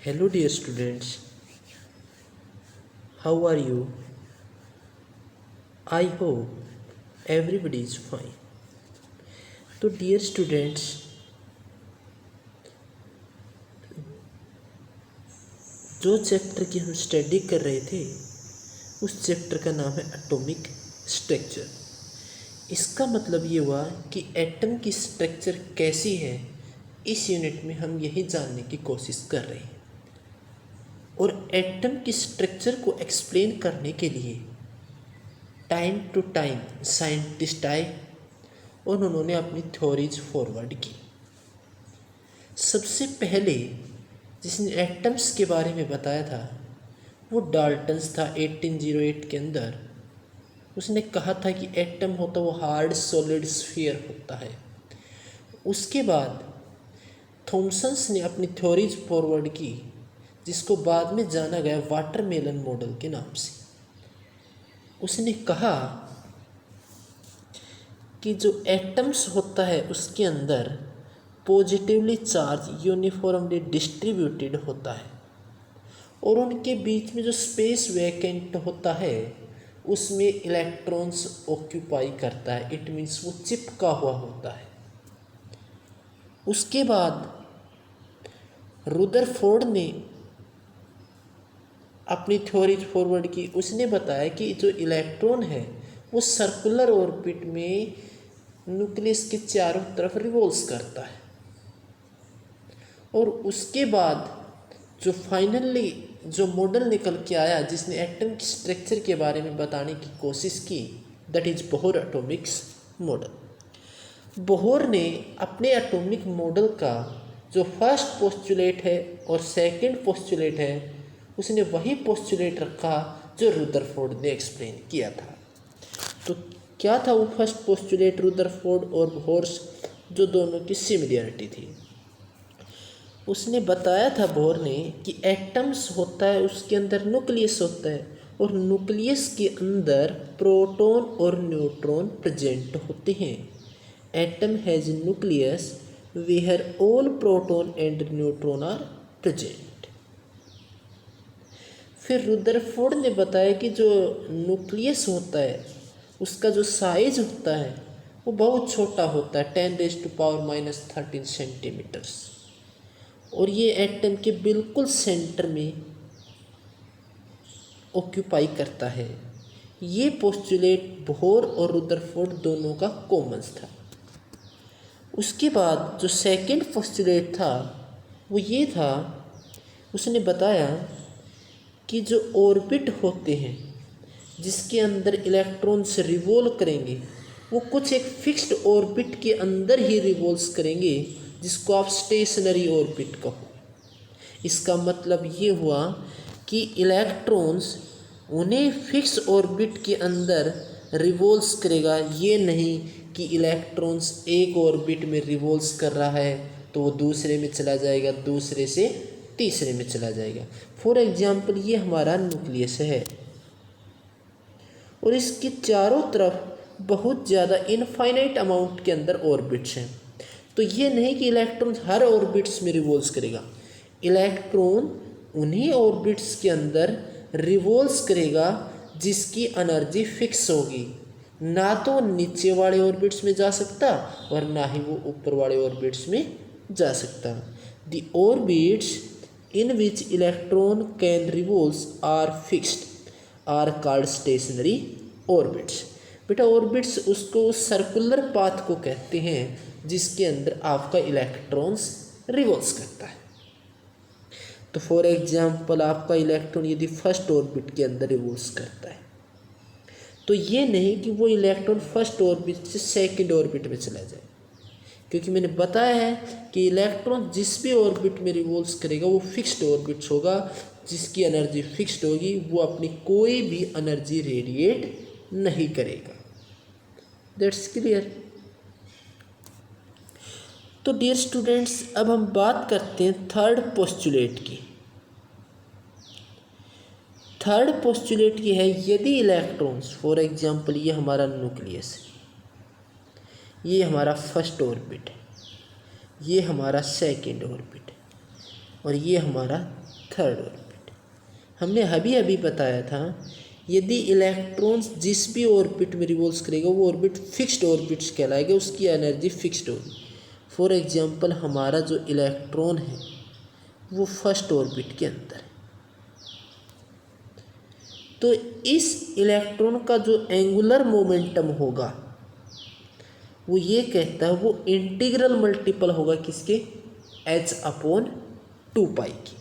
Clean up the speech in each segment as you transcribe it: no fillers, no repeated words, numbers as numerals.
Hello, dear students. How are you? I hope everybody is fine. तो dear students, जो chapter की हम study कर रहे थे उस चैप्टर का नाम है एटॉमिक स्ट्रक्चर। इसका मतलब ये हुआ कि एटम की स्ट्रक्चर कैसी है, इस यूनिट में हम यही जानने की कोशिश कर रहे हैं। और एटम की स्ट्रक्चर को एक्सप्लेन करने के लिए टाइम टू टाइम साइंटिस्ट आए और उन्होंने अपनी थ्योरीज फॉरवर्ड की। सबसे पहले जिसने एटम्स के बारे में बताया था वो डाल्टन्स था 1808 के अंदर। उसने कहा था कि एटम होता वो हार्ड सॉलिड स्फीयर होता है। उसके बाद थॉमसन्स ने अपनी थ्योरीज फॉरवर्ड की, जिसको बाद में जाना गया वाटरमेलन मॉडल के नाम से। उसने कहा कि जो एटम्स होता है उसके अंदर पॉजिटिवली चार्ज यूनिफॉर्मली डिस्ट्रीब्यूटेड होता है और उनके बीच में जो स्पेस वैकेंट होता है उसमें इलेक्ट्रॉन्स ऑक्यूपाई करता है। इट मीन्स वो चिपका हुआ होता है। उसके बाद रुदरफोर्ड ने अपनी थ्योरी फॉरवर्ड की। उसने बताया कि जो इलेक्ट्रॉन है वो सर्कुलर ऑर्बिट में न्यूक्लियस के चारों तरफ रिवॉल्व करता है। और उसके बाद जो फाइनली जो मॉडल निकल के आया जिसने एटम की स्ट्रक्चर के बारे में बताने की कोशिश की, that is Bohr Atomics model. Bohr ने अपने एटॉमिक मॉडल का जो फर्स्ट पोस्टुलेट है और सेकंड पोस्टुलेट है उसने वही पोस्टुलेट रखा जो रुदरफोर्ड ने एक्सप्लेन किया था। तो क्या था वो फर्स्ट पोस्टुलेट रुदरफोर्ड और बोहर्स, जो दोनों की सिमिलरिटी थी। उसने बताया था बोहर ने कि एटम्स होता है उसके अंदर न्यूक्लियस होता है और न्यूक्लियस के अंदर प्रोटॉन और न्यूट्रॉन प्रेजेंट होते हैं। Atom has nucleus where all proton and neutron are present. फिर रुदरफोर्ड ने बताया कि जो न्यूक्लियस होता है उसका जो साइज होता है वो बहुत छोटा होता है, 10⁻⁻13 सेंटीमीटर्स, और ये एटम के बिल्कुल सेंटर में ऑक्यूपाई करता है। ये पोस्टुलेट बोहर और रुदरफोर्ड दोनों का कॉमन था। उसके बाद जो सेकंड पोस्टुलेट था वो ये था, उसने बताया कि जो ऑर्बिट होते हैं जिसके अंदर इलेक्ट्रॉन्स रिवॉल्व करेंगे वो कुछ एक फिक्स्ड ऑर्बिट के अंदर ही रिवॉल्व करेंगे, जिसको आप स्टेशनरी ऑर्बिट कहो। इसका मतलब ये हुआ कि इलेक्ट्रॉन्स उन्हें फिक्स ऑर्बिट के अंदर रिवॉल्व करेगा। ये नहीं कि इलेक्ट्रॉन्स एक ऑर्बिट में रिवॉल्व कर रहा है तो वो दूसरे में चला जाएगा, दूसरे से तीसरे में चला जाएगा। फॉर एग्जाम्पल ये हमारा न्यूक्लियस है और इसके चारों तरफ बहुत ज़्यादा इनफाइनाइट अमाउंट के अंदर ऑर्बिट्स हैं। तो ये नहीं कि इलेक्ट्रॉन हर ऑर्बिट्स में रिवॉल्व करेगा। इलेक्ट्रॉन उन्हीं ऑर्बिट्स के अंदर रिवॉल्व करेगा जिसकी एनर्जी फिक्स होगी। ना तो नीचे वाले ऑर्बिट्स में जा सकता और ना ही वो ऊपर वाले ऑर्बिट्स में जा सकता। The orbits in which electron can revolve are fixed are called stationary orbits. बेटा ऑर्बिट्स उसको सर्कुलर पाथ को कहते हैं जिसके अंदर आपका इलेक्ट्रॉन्स रिवॉल्व करता है। तो फॉर एग्जांपल आपका इलेक्ट्रॉन यदि फर्स्ट ऑर्बिट के अंदर रिवॉल्व करता है तो ये नहीं कि वो इलेक्ट्रॉन फर्स्ट ऑर्बिट से सेकंड ऑर्बिट में चला जाए, क्योंकि मैंने बताया है कि इलेक्ट्रॉन जिस भी ऑर्बिट में रिवॉल्व करेगा वो फिक्स्ड ऑर्बिट्स होगा। जिसकी एनर्जी फिक्स्ड होगी वो अपनी कोई भी एनर्जी रेडिएट नहीं करेगा। That's clear. तो डियर स्टूडेंट्स, अब हम बात करते हैं थर्ड पोस्टुलेट की। थर्ड पोस्टुलेट ये है, यदि इलेक्ट्रॉन्स फॉर एग्जांपल ये हमारा न्यूक्लियस है, ये हमारा फर्स्ट ऑर्बिट है, ये हमारा सेकंड ऑर्बिट है और ये हमारा थर्ड ऑर्बिट। हमने अभी बताया था यदि इलेक्ट्रॉन्स जिस भी ऑर्बिट में रिवॉल्व करेगा वो ऑर्बिट फिक्स्ड ऑर्बिट्स कहलाएगा, उसकी एनर्जी फिक्स्ड होगी। फॉर एग्जांपल हमारा जो इलेक्ट्रॉन है वो फर्स्ट ऑर्बिट के अंदर है, तो इस इलेक्ट्रॉन का जो एंगुलर मोमेंटम होगा वो ये कहता है वो इंटीग्रल मल्टीपल होगा किसके, h/2π की।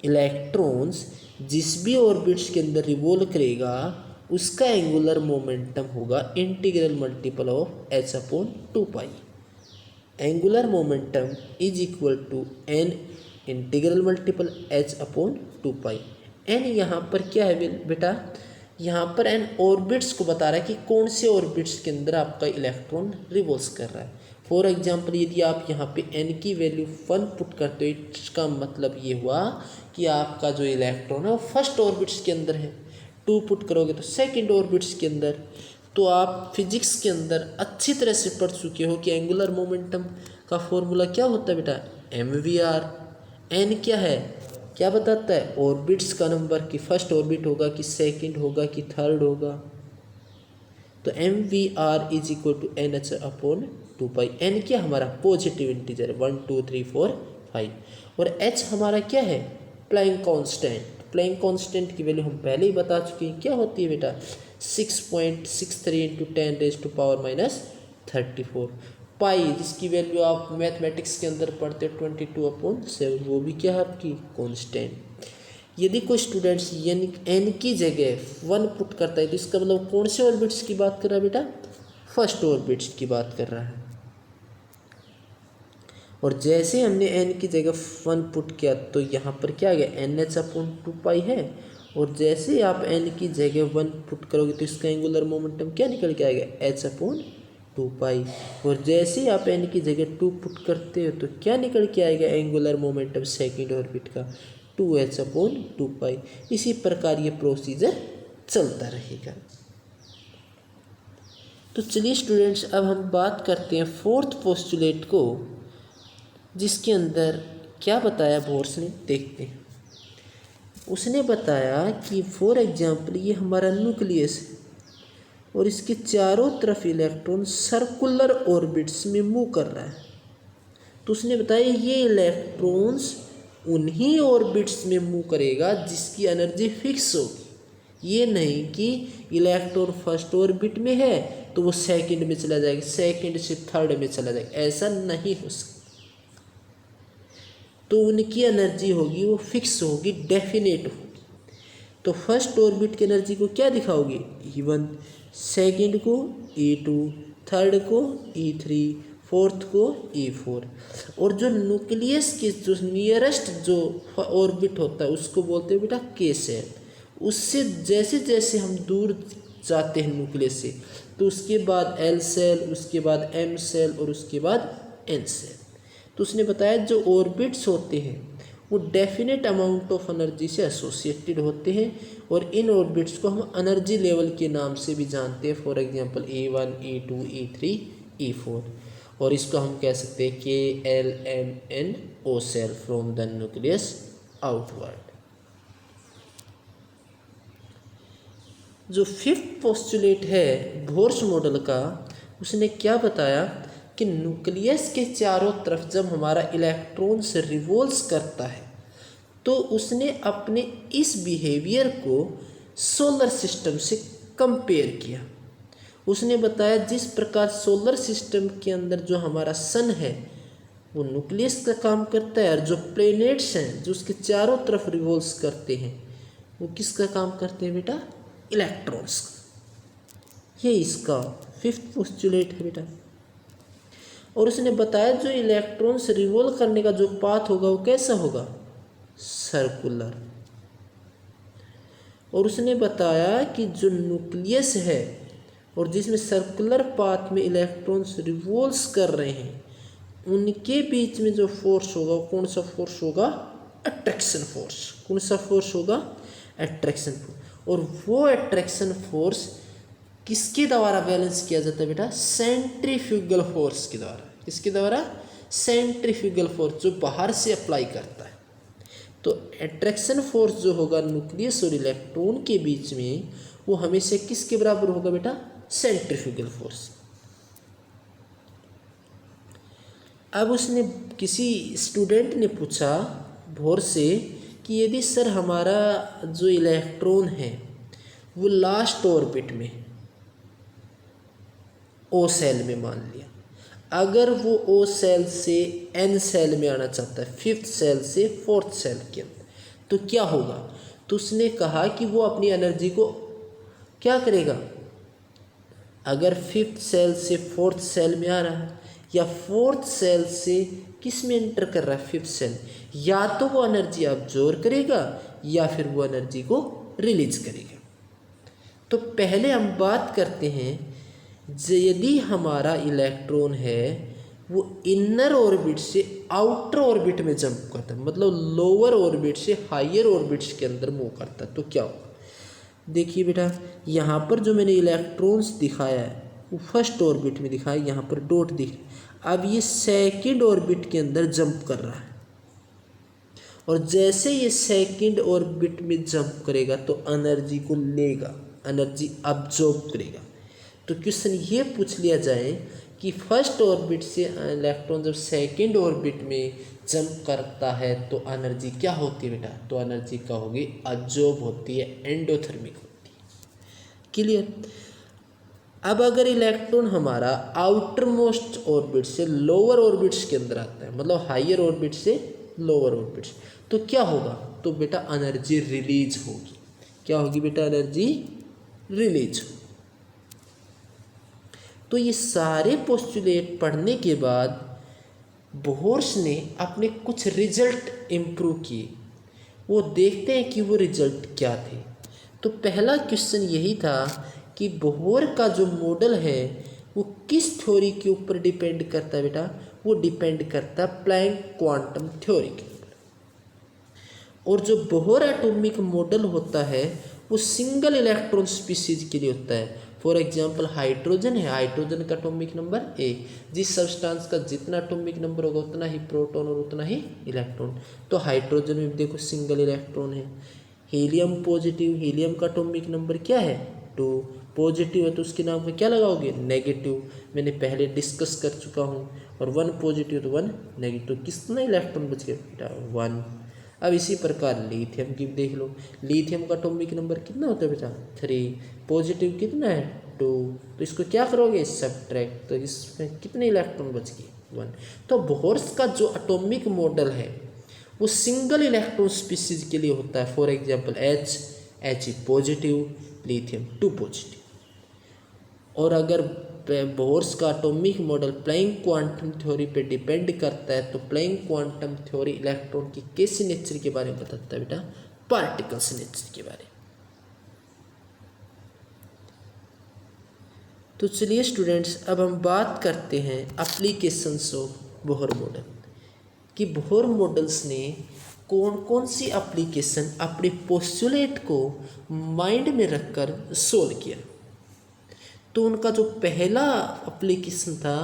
इलेक्ट्रॉन्स जिस भी ऑर्बिट्स के अंदर रिवॉल्व करेगा उसका एंगुलर मोमेंटम होगा integral multiple of h/2π। Angular momentum is equal to n integral multiple h/2π। n यहाँ पर क्या है बेटा, यहाँ पर n ऑर्बिट्स को बता रहा है कि कौन से ऑर्बिट्स के अंदर आपका इलेक्ट्रॉन रिवॉल्व कर रहा है। फॉर एग्जांपल यदि आप यहाँ पे n की वैल्यू 1 पुट करते हो, इसका मतलब ये हुआ कि आपका जो इलेक्ट्रॉन है वो फर्स्ट ऑर्बिट्स के अंदर है। 2 पुट करोगे तो सेकंड ऑर्बिट्स के अंदर। तो आप फिजिक्स के अंदर अच्छी तरह से पढ़ चुके हो कि एंगुलर मोमेंटम का फॉर्मूला क्या होता है बेटा, mvr। n क्या है, क्या बताता है, ऑर्बिट्स का नंबर, कि फर्स्ट ऑर्बिट होगा कि सेकंड होगा कि थर्ड होगा। तो mvr is equal to nh/2π। n क्या हमारा पॉजिटिव इंटीजर 1 2 3 4 5 और h हमारा क्या है, प्लैंक कांस्टेंट। प्लैंक कांस्टेंट की वैल्यू हम पहले ही बता चुके हैं, क्या होती है बेटा 6.63 × 10⁻⁻34। पाई जिसकी वैल्यू आप मैथमेटिक्स के अंदर पढ़ते हो 22/7, वो भी क्या है आपकी कांस्टेंट। यदि कोई स्टूडेंट्स n की जगह 1 पुट करता है तो इसका मतलब कौन से ऑर्बिट्स की बात कर रहा है बेटा, फर्स्ट ऑर्बिट्स की बात कर रहा है। और जैसे हमने n की जगह 1 पुट किया तो यहाँ पर क्या आ गया nh/2π है। और जैसे आप n की जगह 1 पुट करोगे तो इसका एंगुलर मोमेंटम क्या निकल के आएगा h/2π। और जैसे ही आप n की जगह 2 पुट करते हो तो क्या निकल के आएगा एंगुलर मोमेंटम सेकंड ऑर्बिट का 2h/2π। इसी प्रकार ये प्रोसीजर चलता रहेगा। तो चलिए स्टूडेंट्स अब हम बात करते हैं फोर्थ पोस्टुलेट को, जिसके अंदर क्या बताया बोर्स ने, देखते हैं। उसने बताया कि फॉर एग्जांपल ये हमारा न्यूक्लियस है और इसके चारों तरफ इलेक्ट्रॉन सर्कुलर ऑर्बिट्स में मूव कर रहा है। तो उसने बताया ये इलेक्ट्रॉन्स उन्हीं ऑर्बिट्स में मूव करेगा जिसकी एनर्जी फिक्स होगी। ये नहीं कि इलेक्ट्रॉन फर्स्ट ऑर्बिट में है तो वो सेकंड में चला जाएगा, सेकंड से थर्ड में चला जाएगा, ऐसा नहीं हो सकता। तो उनकी एनर्जी होगी वो फिक्स होगी, डेफिनेट होगी। तो फर्स्ट ऑर्बिट की एनर्जी को क्या दिखाओगे, E1, सेकंड को E2, थर्ड को E3, फोर्थ को E4। और जो न्यूक्लियस के जो नियरेस्ट जो ऑर्बिट होता है उसको बोलते हैं बेटा K सेल। उससे जैसे जैसे हम दूर जाते हैं न्यूक्लियस से तो उसके बाद L सेल, उसके बाद M सेल और उसके बाद N सेल। तो उसने बताया जो ऑर्बिट्स होते हैं वो डेफिनेट अमाउंट ऑफ एनर्जी से एसोसिएटेड होते हैं और इन ऑर्बिट्स को हम एनर्जी लेवल के नाम से भी जानते हैं। For example E1, E2, E3, E4। और इसको हम कह सकते हैं KLMNO shell from the nucleus outward. जो फिफ्थ पोस्टुलेट है बोर्स मॉडल का, उसने क्या बताया कि न्यूक्लियस के चारों तरफ जब हमारा इलेक्ट्रॉन से रिवॉल्व करता है तो उसने अपने इस बिहेवियर को सोलर सिस्टम से कंपेयर किया। उसने बताया जिस प्रकार सोलर सिस्टम के अंदर जो हमारा सन है वो न्यूक्लियस का काम करता है और जो प्लैनेट्स हैं जो उसके चारों तरफ रिवॉल्व करते हैं वो किसका काम करते हैं बेटा, इलेक्ट्रॉन्स का। ये इसका फिफ्थ पोस्टुलेट है बेटा। और उसने बताया जो इलेक्ट्रॉन्स रिवॉल्व करने का जो पाथ होगा वो कैसा होगा, सर्कुलर। और उसने बताया कि जो न्यूक्लियस है और जिसमें सर्कुलर पाथ में इलेक्ट्रॉन्स रिवॉल्व कर रहे हैं उनके बीच में जो फोर्स होगा वो कौन सा फोर्स होगा, अट्रैक्शन फोर्स। कौन सा फोर्स होगा, अट्रैक्शन फोर्स। और वो अट्रैक्शन फोर्स किसके द्वारा बैलेंस किया जाता है बेटा, सेंट्रीफ्यूगल फोर्स के द्वारा। किसके द्वारा, सेंट्रीफ्यूगल फोर्स, जो बाहर से अप्लाई करता है। तो अट्रैक्शन फोर्स जो होगा न्यूक्लियस और इलेक्ट्रॉन के बीच में वो हमेशा किसके बराबर होगा बेटा? Centrifugal force. अब उसने किसी स्टूडेंट ने पूछा बोर से कि यदि सर हमारा जो इलेक्ट्रॉन है वो लास्ट ऑर्बिट में ओ सेल में मान लिया, अगर वो ओ सेल से एन सेल में आना चाहता है, फिफ्थ सेल से फोर्थ सेल के अंदर, तो क्या होगा? तो उसने कहा कि वो अपनी एनर्जी को क्या करेगा? अगर फिफ्थ सेल से फोर्थ सेल में आ रहा है या फोर्थ सेल से किस में एंटर कर रहा है? फिफ्थ सेल, या तो वो एनर्जी अब्जॉर्ब करेगा या फिर वो एनर्जी को रिलीज करेगा। तो पहले हम बात करते हैं यदि हमारा इलेक्ट्रॉन है वो इनर ऑर्बिट से आउटर ऑर्बिट में जंप करता है, मतलब लोअर ऑर्बिट से हायर ऑर्बिट्स के अंदर मूव करता है, तो क्या होगा? देखिए बेटा, यहाँ पर जो मैंने इलेक्ट्रॉन्स दिखाया है वो फर्स्ट ऑर्बिट में दिखाया, यहाँ पर डॉट दिख रहा है। अब ये सेकंड ऑर्बिट के अंदर जंप कर रहा है, और जैसे ये सेकंड ऑर्बिट में जंप करेगा तो एनर्जी को लेगा, एनर्जी अब्जॉर्ब करेगा। तो क्वेश्चन ये पूछ लिया जाए कि फर्स्ट ऑर्बिट से इलेक्ट्रॉन जब सेकंड ऑर्बिट में जंप करता है तो एनर्जी क्या होती है बेटा? तो एनर्जी क्या होगी? अब्जॉर्ब होती है, एंडोथर्मिक होती है। क्लियर? अब अगर इलेक्ट्रॉन हमारा आउटर मोस्ट ऑर्बिट से लोअर ऑर्बिट्स के अंदर आता है, मतलब हायर ऑर्बिट से लोअर ऑर्बिट्स, तो क्या होगा? तो बेटा एनर्जी रिलीज होगी। क्या होगी बेटा? एनर्जी रिलीज होगी। तो ये सारे पोस्टुलेट पढ़ने के बाद बोर्स ने अपने कुछ रिजल्ट इम्प्रूव किए, वो देखते हैं कि वो रिजल्ट क्या थे। तो पहला क्वेश्चन यही था कि बोर का जो मॉडल है वो किस थ्योरी के ऊपर डिपेंड करता है बेटा? वो डिपेंड करता है प्लैंक क्वांटम थ्योरी के ऊपर। और जो बोर एटॉमिक मॉडल होता है वो सिंगल इलेक्ट्रॉन स्पीसीज के लिए होता है। फॉर एग्जांपल हाइड्रोजन है, हाइड्रोजन का एटॉमिक नंबर 1, जिस सब्सटेंस का जितना एटॉमिक नंबर होगा उतना ही प्रोटॉन और उतना ही इलेक्ट्रॉन। तो हाइड्रोजन में देखो सिंगल इलेक्ट्रॉन है। हीलियम पॉजिटिव, हीलियम का एटॉमिक नंबर क्या है? 2। पॉजिटिव है तो उसके नाम पे क्या लगाओगे? नेगेटिव। मैंने पहले डिस्कस कर चुका हूँ। और 1 पॉजिटिव तो 1 नेगेटिव, कितना इलेक्ट्रॉन बच गया बेटा? 1। अब इसी प्रकार लिथियम की देख लो, लिथियम का एटॉमिक नंबर कितना होता है बेटा? 3। पॉजिटिव कितना है? 2। तो इसको क्या करोगे? सब्ट्रैक्ट। तो इसमें कितने इलेक्ट्रॉन बच गए? 1। तो बोर्स का जो एटॉमिक मॉडल है वो सिंगल इलेक्ट्रॉन स्पीसीज के लिए होता है। For example H positive, lithium 2 positive. और अगर बोर्स का atomic model Planck quantum theory पे डिपेंड करता है तो प्लैंक क्वांटम थ्योरी इलेक्ट्रॉन की कैसी नेचर के बारे में बताता है बेटा? पार्टिकल्स नेचर के बारे में। तो चलिए स्टूडेंट्स, अब हम बात करते हैं एप्लीकेशंस ऑफ बोहर मॉडल कि बोहर मॉडल्स ने कौन कौन सी एप्लीकेशन अपने पोस्टुलेट को माइंड में रखकर सोल्व किया। तो उनका जो पहला एप्लीकेशन था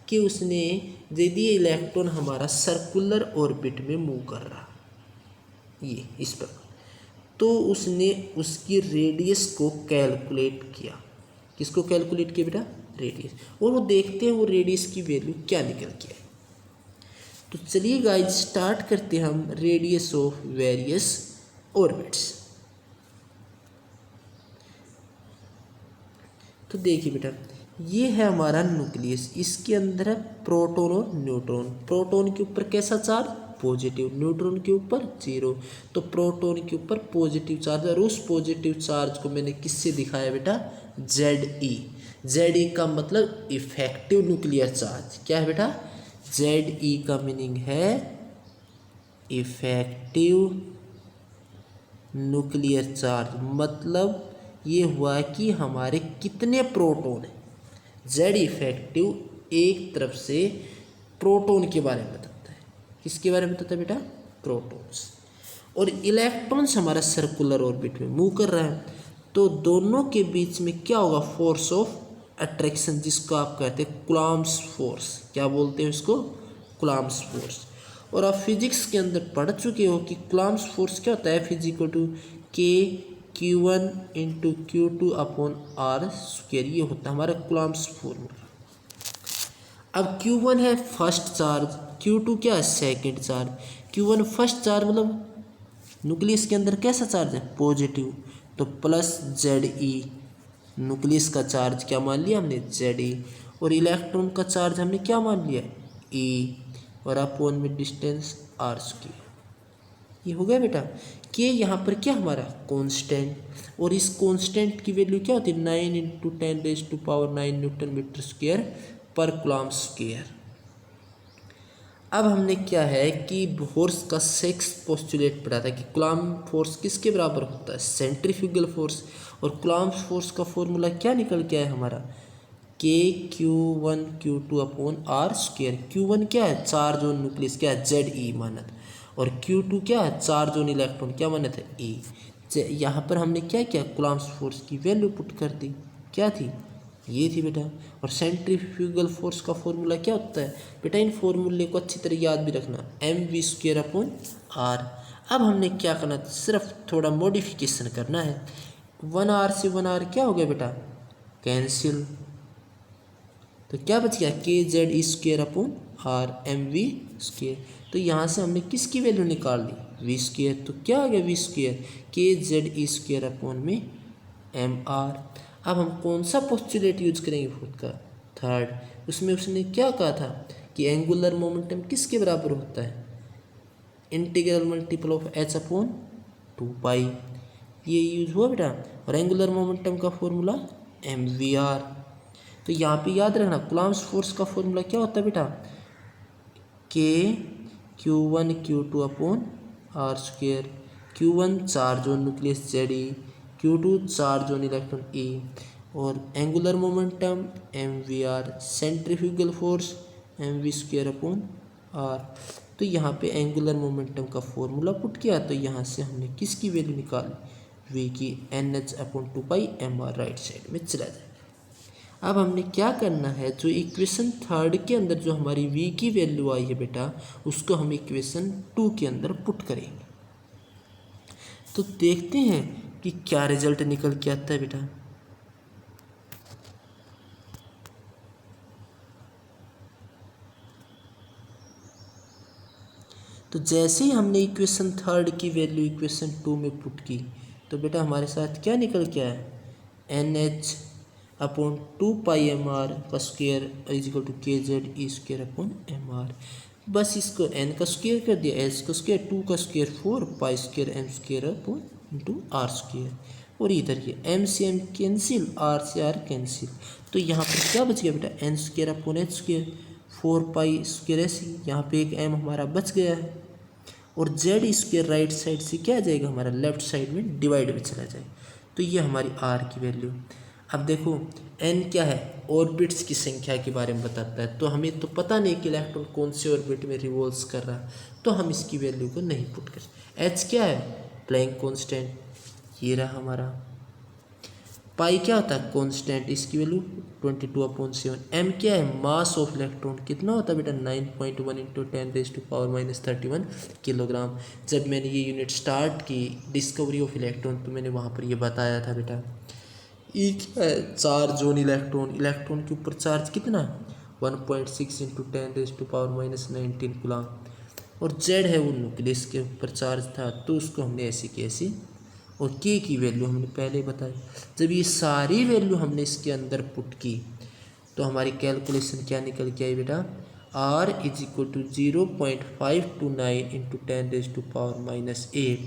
कि उसने यदि इलेक्ट्रॉन हमारा सर्कुलर ऑर्बिट में मूव कर रहा, ये इस प्रकार, तो उसने उसकी रेडियस को कैलकुलेट किया। किसको कैलकुलेट किया बेटा? रेडियस। और वो देखते हैं वो रेडियस की वैल्यू क्या निकल के आई। तो चलिए गाइज स्टार्ट करते हैं हम रेडियस ऑफ वेरियस ऑर्बिट्स। तो देखिए बेटा, ये है हमारा न्यूक्लियस, इसके अंदर है प्रोटॉन और न्यूट्रॉन। प्रोटॉन के ऊपर कैसा चार्ज? पॉजिटिव। न्यूट्रॉन के ऊपर 0। तो प्रोटॉन के ऊपर पॉजिटिव चार्ज, और उस पॉजिटिव चार्ज को मैंने किससे दिखाया बेटा? Ze। Ze का मतलब इफेक्टिव न्यूक्लियर चार्ज। क्या है बेटा? Ze का मीनिंग है इफेक्टिव न्यूक्लियर चार्ज। मतलब ये हुआ कि हमारे कितने प्रोटॉन हैं। जेड इफेक्टिव एक तरफ से प्रोटॉन के बारे में बताता है। किसके बारे में बताता है बेटा? प्रोटॉन्स। और इलेक्ट्रॉन्स हमारा सर्कुलर ऑर्बिट में मूव कर रहा है, तो दोनों के बीच में क्या होगा? फोर्स ऑफ अट्रैक्शन, जिसको आप कहते हैं कूलम्ब्स फोर्स। क्या बोलते हैं इसको? Coulomb's force. और आप फिजिक्स के अंदर पढ़ चुके हो कि कूलम्ब्स फोर्स क्या होता है, F के Q1 into Q2 upon R square, ये होता है हमारा कूलम्ब्स फॉर्मूला। अब Q1 है फर्स्ट चार्ज, Q2 क्या है second charge. Q1 first charge मतलब न्यूक्लियस के अंदर कैसा चार्ज है पॉजिटिव, तो प्लस ZE, न्यूक्लियस का चार्ज क्या मान लिया हमने ZE, और इलेक्ट्रॉन का चार्ज हमने क्या मान लिया E, और अपॉन में डिस्टेंस r स्क्वायर। ये हो गया बेटा कि यहाँ पर क्या हमारा कांस्टेंट, और इस कांस्टेंट की वैल्यू क्या होती है 9 इंटू 10⁻⁹ न्यूटन मीटर स्क्वायर पर कूलम्ब स्क्वायर। अब हमने क्या है कि फोर्स का सेक्स पोस्टुलेट पढ़ा था कि कूलम्ब फोर्स किसके बराबर होता है सेंट्रीफ्यूगल फोर्स, और कूलम्ब फोर्स का फॉर्मूला क्या निकल के आया हमारा Q1 Q2 upon R square. Q1 क्या है चार्ज ऑन न्यूक्लियस क्या है ZE मानत, और Q2 क्या है चार्ज ऑन इलेक्ट्रॉन क्या मानत है E। यहाँ पर हमने क्या किया कूलम्ब फोर्स की वैल्यू पुट कर दी, क्या थी ये थी बेटा। और सेंट्रीफ्यूगल फोर्स का फॉर्मूला क्या होता है बेटा, इन फॉर्मूले को अच्छी तरह याद भी रखना mv² अपॉन आर। अब हमने क्या करना सिर्फ थोड़ा मॉडिफिकेशन करना है, 1r से 1r क्या हो गया बेटा कैंसिल, तो क्या बच गया kZE² अपॉन आर mv²। तो यहाँ से हमने किसकी वैल्यू निकाल ली v², तो क्या आ गया v² kZE² अपॉन में mr। अब हम कौन सा पोस्टुलेट यूज करेंगे खुद का थर्ड, उसमें उसने क्या कहा था कि एंगुलर मोमेंटम किसके बराबर होता है integral multiple of h upon 2 ये यूज हुआ बेटा। और एंगुलर मोमेंटम का फॉर्मूला mvr। तो यहाँ पे याद रखना कूलम्ब फोर्स का फॉर्मूला क्या होता है बेटा k Q1 Q2 upon R square. Q1 charge on nucleus ZE, Q2 charge on electron E, और angular momentum mvr, centrifugal force mv² upon r। तो यहाँ पे एंगुलर मोमेंटम का फॉर्मूला पुट किया, तो यहाँ से हमने किसकी वैल्यू निकाली v की NH upon 2πmr right side में चला जाए। अब हमने क्या करना है जो इक्वेशन थर्ड के अंदर जो हमारी v की वैल्यू आई है बेटा उसको हम इक्वेशन 2 के अंदर पुट करेंगे, तो देखते हैं कि क्या रिजल्ट निकल के आता है बेटा। तो जैसे ही हमने इक्वेशन थर्ड की वैल्यू इक्वेशन 2 में पुट की तो बेटा हमारे साथ क्या निकल के आया NH अपॉन 2πmr का square is equal to kZE² upon mr। बस इसको n का स्क्वायर कर दिया, h का स्क्वायर 2 का square 4 π² m² upon into R square, और इधर ये m से m कैंसिल r से r कैंसिल, तो यहाँ पर क्या बच गया बेटा n² अपॉन h², 4π² ऐसे यहाँ पे एक m हमारा बच गया है, और Z² राइट साइड से क्या आ जाएगा हमारा लेफ्ट साइड में डिवाइड में चला जाए, तो ये हमारी r की वैल्यू। अब देखो n क्या है ऑर्बिट्स की संख्या के बारे में बताता है, तो हमें तो पता नहीं कि इलेक्ट्रॉन कौन से ऑर्बिट में रिवॉल्व्स कर रहा है, तो हम इसकी वैल्यू को नहीं पुट कर। h क्या है प्लैंक कांस्टेंट, ये रहा हमारा। पाई क्या होता है कांस्टेंट, इसकी वैल्यू 22/7। m क्या है मास ऑफ इलेक्ट्रॉन, कितना होता है बेटा 9.1 इंटू 10⁻31 किलोग्राम। जब मैंने ये यूनिट स्टार्ट की डिस्कवरी ऑफ इलेक्ट्रॉन तो मैंने वहाँ पर ये बताया था बेटा। ई क्या है चार्ज ऑन इलेक्ट्रॉन, इलेक्ट्रॉन के ऊपर चार्ज कितना 1.6 इंटू 10⁻19 कूलम, और जेड है वो न्यूक्लियस के ऊपर चार्ज था तो उसको हमने ऐसे की ऐसे, और के की वैल्यू हमने पहले बताई। जब ये सारी वैल्यू हमने इसके अंदर पुट की तो हमारी कैलकुलेशन क्या निकल के आई बेटा r is equal to 0.529 into 10⁻⁻8।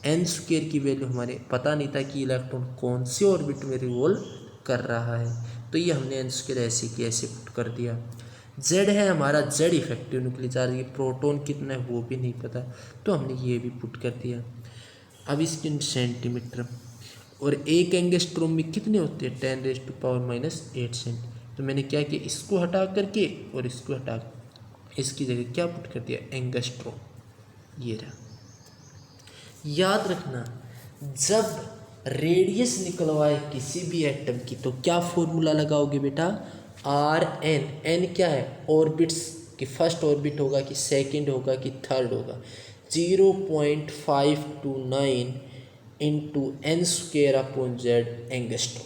n square की वैल्यू हमारे पता नहीं था कि इलेक्ट्रॉन कौन से ऑर्बिट में रिवॉल्व कर रहा है, तो ये हमने n स्क्वायर ऐसे की ऐसे पुट कर दिया। z है हमारा z इफेक्टिव न्यूक्लियर चार्ज, ये प्रोटॉन कितना है वो भी नहीं पता, तो हमने ये भी पुट कर दिया। अब इसके सेंटीमीटर, और एक एंगस्ट्रोम में कितने होते हैं 10⁻⁻8 सेंट, तो मैंने क्या किया इसको हटा करके और इसको हटा इसकी जगह क्या पुट कर दिया एंगस्ट्रोम, ये रहा। याद रखना जब रेडियस निकलवाए किसी भी एटम की तो क्या फॉर्मूला लगाओगे बेटा RN, N क्या है ऑर्बिट्स कि फर्स्ट ऑर्बिट होगा कि सेकंड होगा कि थर्ड होगा। 0.529 into N square upon Z angstrom.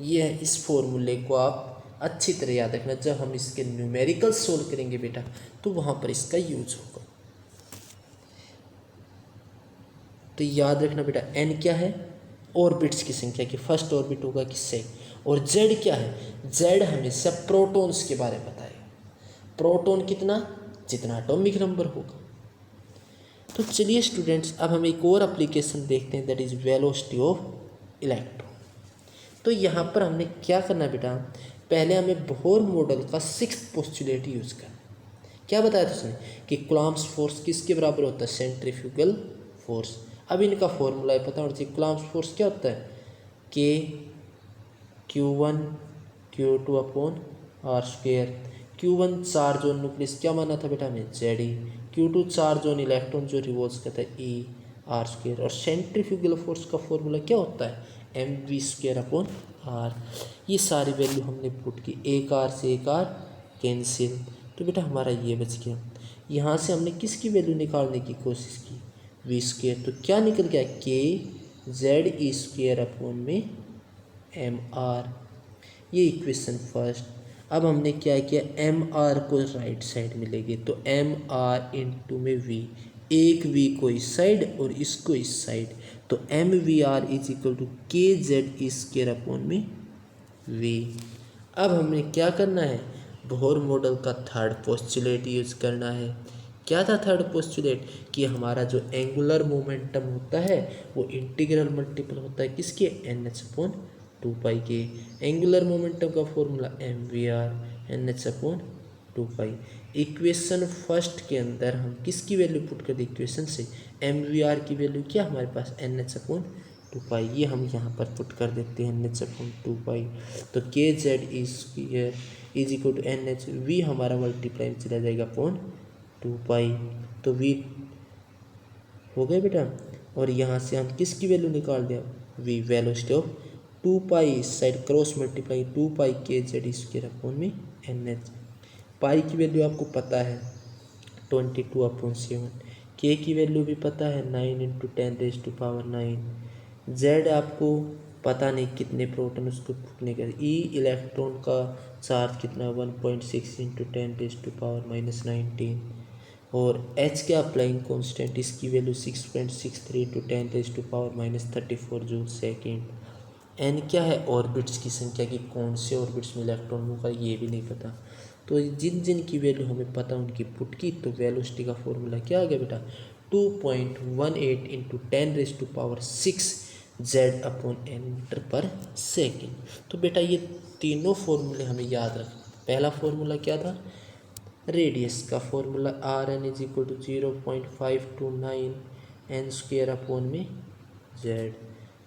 ये है, इस फॉर्मूले को आप अच्छी तरह याद रखना। जब हम इसके न्यूमेरिकल सोल्व करेंगे बेटा तो वहाँ पर इसका यूज होगा। तो याद रखना बेटा एन क्या है, ऑर्बिट्स की संख्या कि फर्स्ट ऑर्बिट होगा कि सेकंड। और जेड क्या है, जेड हमेशा प्रोटॉन्स के बारे में बताएगा। प्रोटॉन कितना, जितना एटॉमिक नंबर होगा। तो चलिए स्टूडेंट्स अब हम एक और एप्लीकेशन देखते हैं, that is velocity of electron. तो यहाँ पर हमने क्या करना बेटा, पहले हमें बोहर मॉडल का 6th पोस्टुलेट यूज करना। क्या बताया था उसने कि कूलम्ब्स फोर्स किसके बराबर होता है, सेंट्रीफ्यूगल फोर्स। अब इनका फॉर्मूला है पता होना चाहिए। कूलम्ब्स फोर्स क्या होता है, K Q1 Q2 upon R square. Q1 charge on nucleus क्या माना था बेटा हमें, Z. Q2 charge on electron revolve रिवॉल्व करता है, ई आर स्क्वेयर। और सेंट्रीफ्यूगल फोर्स का फॉर्मूला क्या होता है, M V square upon R. ये सारी वैल्यू हमने पुट की, एक आर से एक आर कैंसिल, तो बेटा हमारा ये बच गया। यहाँ से हमने किसकी वैल्यू निकालने की कोशिश की, वी स्क्वेयर। तो क्या निकल गया, K Z E square upon में एम आर। ये इक्वेशन फर्स्ट। अब हमने क्या किया, एम आर को राइट साइड में ले गए, तो एम आर इंटू में वी, एक वी को इस साइड और इसको इस साइड, तो M V R is equal to K Z E square upon में वी। अब हमें क्या करना है, बोहर मॉडल का थर्ड पोस्टुलेट यूज करना है। क्या था थर्ड पोस्टुलेट, कि हमारा जो एंगुलर मोमेंटम होता है वो इंटीग्रल मल्टीपल होता है किसके, एन एच अपॉन 2 पाई के। एंगुलर मोमेंटम का formula M V R N H upon 2 pi. Equation first के अंदर हम किसकी वैल्यू पुट कर दी, इक्वेशन से एम वी आर की वैल्यू क्या हमारे पास, एन एच अपॉन 2 पाई। ये हम यहाँ पर पुट कर देते हैं, एन एच अपॉन 2 पाई। तो K Z E square is equal to N H, V हमारा मल्टीप्लाई में चला जाएगा अपॉन 2 पाई। तो वी हो गए बेटा। और यहाँ से हम किसकी वैल्यू निकाल दिया, वी वेलोसिटी ऑफ 2 पाई, इस साइड क्रॉस मल्टीप्लाई 2 पाई के जेड स्क्वायर अपॉन में एन एच। पाई की वैल्यू आपको पता है 22/7, के की वैल्यू भी पता है 9 इंटू 10⁻⁹। जेड आपको पता नहीं कितने प्रोटॉन उसको फूटने का, ई इलेक्ट्रॉन का चार्ज कितना 1.6 इंटू 10⁻⁻19। और एच क्या फ्लाइंग कांस्टेंट, इसकी value 6.63 into 10⁻⁻34 joule second. N क्या है, ऑर्बिट्स की संख्या की, कौन से ऑर्बिट्स में इलेक्ट्रॉन मूव कर, ये भी नहीं पता। तो जिन जिन की वैल्यू हमें पता उनकी पुट की, तो वेलोसिटी का फॉर्मूला क्या आ गया बेटा, 2.18 into 10⁻6 Z upon N metre पर सेकेंड। तो बेटा ये तीनों फॉर्मूले हमें याद रख। पहला फॉर्मूला क्या था, रेडियस का formula R N is equal to 0.529 N square upon में जेड।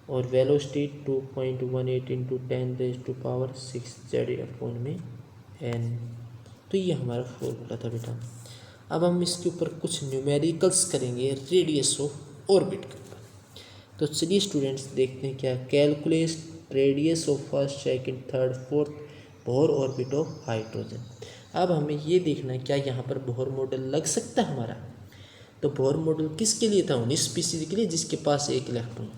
और वेलोसिटी 2.18 इंटू 10⁻6 जेड अपॉन में एन। तो ये हमारा फॉर्मूला था बेटा। अब हम इसके ऊपर कुछ न्यूमेरिकल्स करेंगे रेडियस ऑफ ऑर्बिट के ऊपर। तो चलिए स्टूडेंट्स देखते हैं क्या, calculate radius of first second third fourth Bohr orbit of hydrogen. अब हमें ये देखना है क्या यहाँ पर बोहर मॉडल लग सकता है हमारा। तो बोहर मॉडल किसके लिए था, उन स्पीसीज के लिए जिसके पास एक इलेक्ट्रॉन।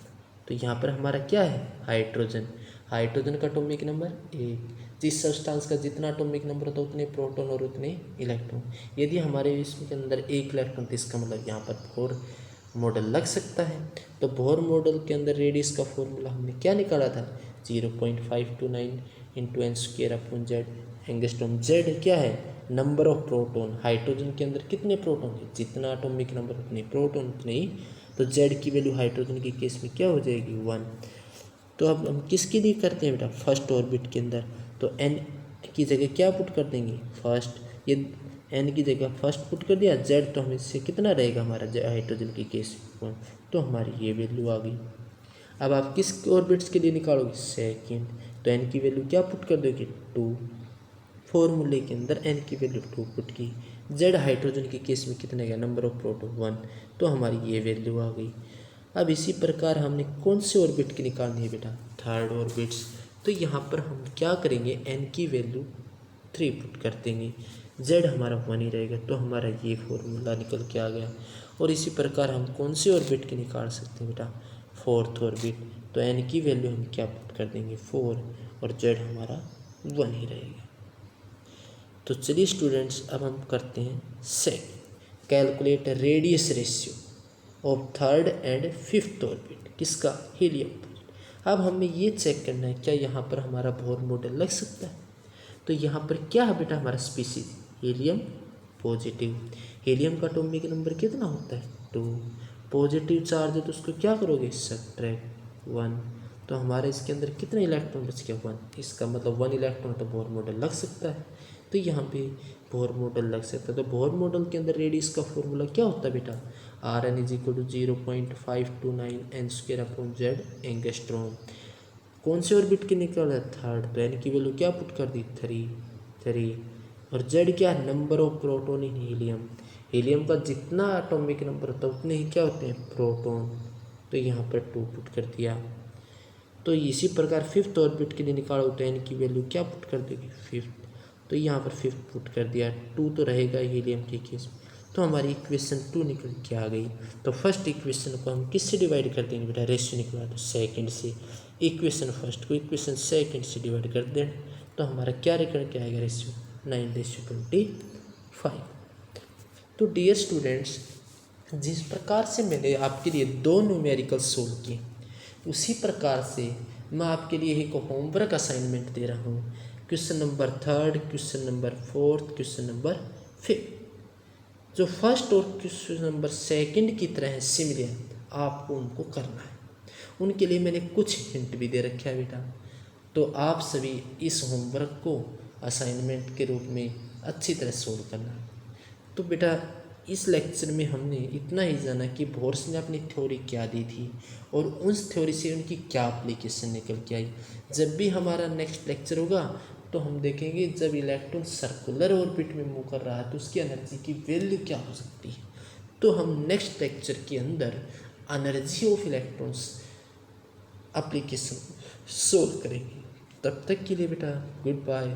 तो यहाँ पर हमारा क्या है, हाइड्रोजन। हाइड्रोजन का एटॉमिक नंबर 1, जिस सब्सटेंस का जितना एटॉमिक नंबर होता है उतने प्रोटॉन और उतने इलेक्ट्रॉन। यदि हमारे इसके अंदर एक इलेक्ट्रॉन, तो इसका मतलब यहाँ पर बोहर मॉडल लग सकता है। तो बोहर मॉडल के अंदर रेडियस का फॉर्मूला हमने क्या निकाला था, 0.529 into N square upon Z angstrom. Z क्या है, नंबर ऑफ प्रोटॉन। हाइड्रोजन के अंदर कितने प्रोटॉन है, जितना एटॉमिक नंबर उतने प्रोटॉन उतने ही। तो जेड की वैल्यू हाइड्रोजन के केस में क्या हो जाएगी, 1। तो अब हम किसके लिए करते हैं बेटा, फर्स्ट ऑर्बिट के अंदर। तो एन की जगह क्या पुट कर देंगे, फर्स्ट। ये एन की जगह फर्स्ट पुट कर दिया, जेड तो हमें इससे कितना रहेगा हमारा हाइड्रोजन के केस में, तो हमारी ये वैल्यू आ गई। अब आप किस ऑर्बिट्स के लिए निकालोगे, सेकेंड। तो एन की वैल्यू क्या पुट कर दोगे, 2। फॉर्मूले के अंदर एन की वैल्यू 2 पुट की। जेड हाइड्रोजन के केस में कितने गया, नंबर ऑफ प्रोटॉन 1, तो हमारी ये वैल्यू आ गई। अब इसी प्रकार हमने कौन से ऑर्बिट की निकालनी है बेटा, थर्ड ऑर्बिट्स। तो यहाँ पर हम क्या करेंगे, एन की वैल्यू 3 पुट कर देंगे। जेड हमारा 1 ही रहेगा, तो हमारा ये फॉर्मूला निकल के आ गया। और इसी प्रकार हम कौन सी ऑर्बिट की निकाल सकते हैं बेटा, फोर्थ ऑर्बिट। तो एन की वैल्यू हम क्या पुट कर देंगे 4, और जेड हमारा 1 ही रहेगा। तो चलिए स्टूडेंट्स अब हम करते हैं second, calculate radius ratio of third and fifth orbit, किसका, हीलियम। अब हमें ये चेक करना है क्या यहाँ पर हमारा बोर मॉडल लग सकता है। तो यहाँ पर क्या है बेटा हमारा स्पीसीज, हीलियम पॉजिटिव। हीलियम का एटॉमिक नंबर कितना होता है 2, पॉजिटिव चार्ज है तो उसको क्या करोगे सब्ट्रैक्ट 1। तो हमारे इसके अंदर कितने इलेक्ट्रॉन बच गया 1, इसका मतलब 1 इलेक्ट्रॉन तो बोर मॉडल लग सकता है। तो यहाँ पे बोर मॉडल लग सकता है। तो बोर मॉडल के अंदर रेडियस का फॉर्मूला क्या होता है बेटा, Rn is equal to 0.529 n square upon Z angstrom. कौन से ऑर्बिट की निकल है थर्ड, तो एन की वैल्यू क्या पुट कर दी 3, और जेड क्या है number of proton in helium. Helium का जितना एटॉमिक नंबर होता है उतने ही क्या होते हैं प्रोटॉन, तो यहाँ पर 2 पुट कर दिया। तो इसी प्रकार फिफ्थ ऑर्बिट के लिए निकालो तो एन की वैल्यू क्या पुट कर देगी 5, तो यहाँ पर 5 पुट कर दिया। 2 तो रहेगा हीलियम के केस में, तो हमारी इक्वेशन 2 निकल के आ गई। तो फर्स्ट इक्वेशन को हम किससे डिवाइड कर देंगे बेटा, रेशियो निकला तो सेकंड से। इक्वेशन फर्स्ट को इक्वेशन सेकंड से डिवाइड कर दें तो हमारा क्या निकल के आएगा रेशियो 9:25। तो डियर स्टूडेंट्स, जिस प्रकार से मैंने आपके लिए 2 न्यूमेरिकल सोल्व किए, उसी प्रकार से मैं आपके लिए एक होमवर्क असाइनमेंट दे रहा हूँ। Question number 3, question number 4, question number 5, जो फर्स्ट और क्वेश्चन नंबर 2 की तरह है सिमिलर, आपको उनको करना है। उनके लिए मैंने कुछ हिंट भी दे रखा है बेटा। तो आप सभी इस होमवर्क को असाइनमेंट के रूप में अच्छी तरह सोल्व करना है। तो बेटा इस लेक्चर में हमने इतना ही जाना कि बोर्स ने अपनी थ्योरी क्या दी थी और उस थ्योरी से उनकी क्या एप्लीकेशन निकल के आई। जब भी हमारा नेक्स्ट लेक्चर होगा तो हम देखेंगे जब इलेक्ट्रॉन सर्कुलर ऑर्बिट में मूव कर रहा है तो उसकी एनर्जी की वैल्यू क्या हो सकती है। तो हम नेक्स्ट लेक्चर के अंदर energy of electrons application solve करेंगे। तब तक के लिए बेटा गुड बाय।